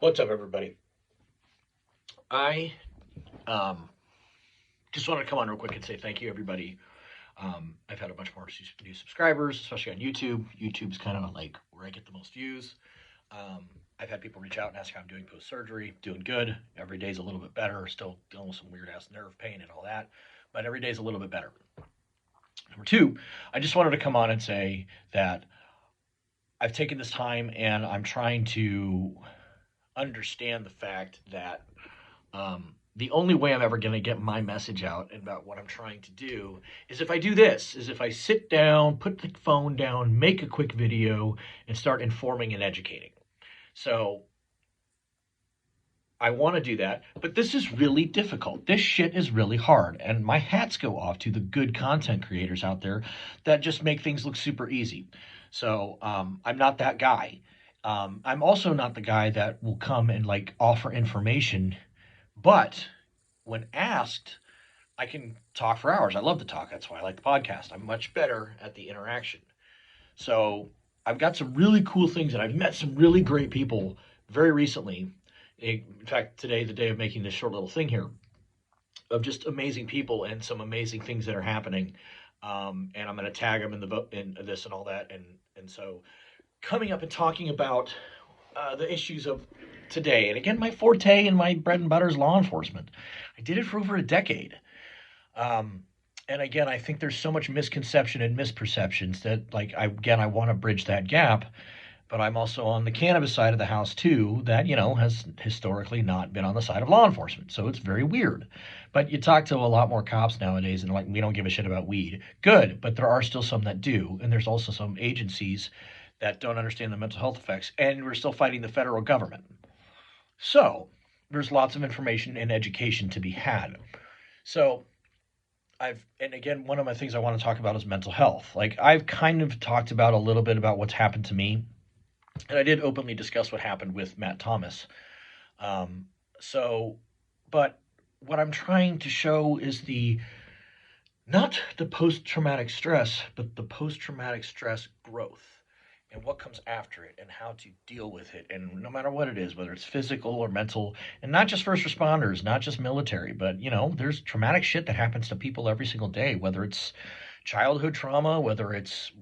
What's up, everybody? I just wanted to come on real quick and say thank you, everybody. I've had a bunch more new subscribers, especially on YouTube. YouTube's kind of like where I get the most views. I've had people reach out and ask how I'm doing post surgery. Doing good. Every day's a little bit better. Still dealing with some weird ass nerve pain and all that, but every day's a little bit better. Number two, I just wanted to come on and say that I've taken this time and I'm trying to understand the fact that the only way I'm ever going to get my message out about what I'm trying to do is if I do this, is if I sit down, put the phone down, make a quick video, and start informing and educating. So I want to do that, but this is really difficult. This shit is really hard, and my hats go off to the good content creators out there that just make things look super easy. So I'm not that guy. I'm also not the guy that will come and like offer information, but when asked, I can talk for hours. I love to talk. That's why I like the podcast. I'm much better at the interaction. So I've got some really cool things, and I've met some really great people very recently. In fact, today, the day of making this short little thing here, of just amazing people and some amazing things that are happening. And I'm going to tag them in this and all that. And so coming up and talking about the issues of today. And again, my forte and my bread and butter is law enforcement. I did it for over a decade. Um, and again, I think there's so much misconception and misperceptions that, like, I want to bridge that gap. But I'm also on the cannabis side of the house too, that has historically not been on the side of law enforcement. So it's very weird. But you talk to a lot more cops nowadays, and like we don't give a shit about weed. Good, but there are still some that do, and there's also some agencies that don't understand the mental health effects, and we're still fighting the federal government. So there's lots of information and education to be had. So and again, one of my things I want to talk about is mental health. Like I've kind of talked about a little bit about what's happened to me, and I did openly discuss what happened with Matt Thomas. Um, so, but what I'm trying to show is not the post traumatic stress, but the post traumatic stress growth and what comes after it and how to deal with it. And no matter what it is, whether it's physical or mental, and not just first responders, not just military, but there's traumatic shit that happens to people every single day, whether it's childhood trauma, whether it's,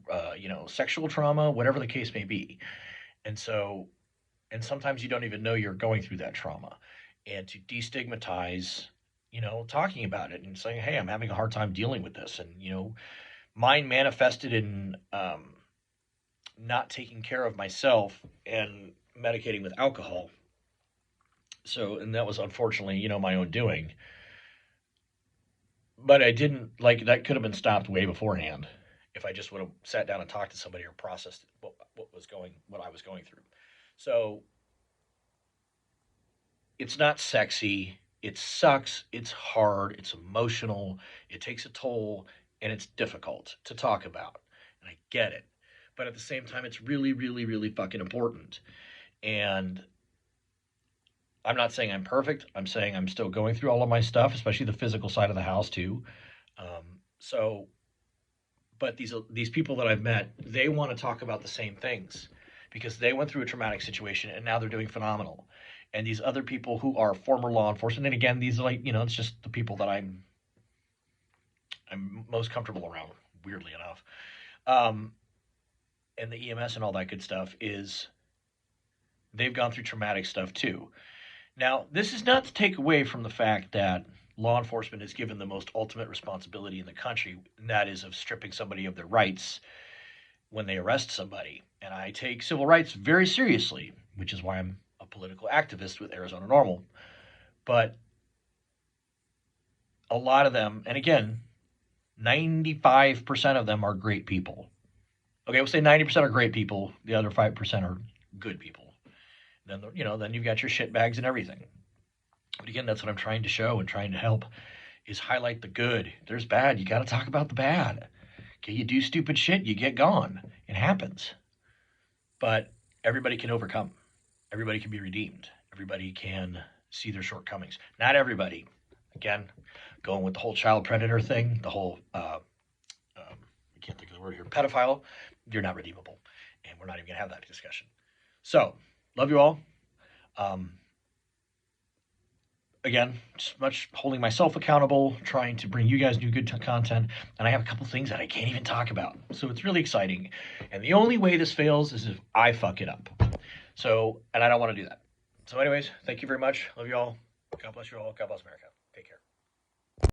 sexual trauma, whatever the case may be. And so, and sometimes you don't even know you're going through that trauma. And to destigmatize, talking about it and saying, hey, I'm having a hard time dealing with this. And, mine manifested in not taking care of myself and medicating with alcohol. So, and that was unfortunately, my own doing. But I didn't like that could have been stopped way beforehand if I just would have sat down and talked to somebody or processed what I was going through. So it's not sexy. It sucks. It's hard. It's emotional. It takes a toll, and it's difficult to talk about. And I get it. But at the same time, it's really, really, really fucking important. And I'm not saying I'm perfect. I'm saying I'm still going through all of my stuff, especially the physical side of the house too. So, but these people that I've met, they want to talk about the same things because they went through a traumatic situation and now they're doing phenomenal. And these other people who are former law enforcement, and again, these are like it's just the people that I'm most comfortable around. Weirdly enough, um, and the EMS and all that good stuff is they've gone through traumatic stuff too. Now, this is not to take away from the fact that law enforcement is given the most ultimate responsibility in the country, and that is of stripping somebody of their rights when they arrest somebody. And I take civil rights very seriously, which is why I'm a political activist with Arizona Normal. But a lot of them, and again, 95% of them are great people. Okay, we'll say 90% are great people. The other 5% are good people. Then you've got your shit bags and everything. But again, that's what I'm trying to show and trying to help is highlight the good. There's bad. You got to talk about the bad. Okay, you do stupid shit, you get gone. It happens. But everybody can overcome. Everybody can be redeemed. Everybody can see their shortcomings. Not everybody. Again, going with the whole child predator thing, the whole, I can't think of the word here, pedophile, you're not redeemable. And we're not even going to have that discussion. So, love you all. Um, again, just much holding myself accountable, trying to bring you guys new good content, and I have a couple things that I can't even talk about. So it's really exciting. And the only way this fails is if I fuck it up. So, and I don't want to do that. So, anyways, thank you very much. Love you all. God bless you all. God bless America. Take care.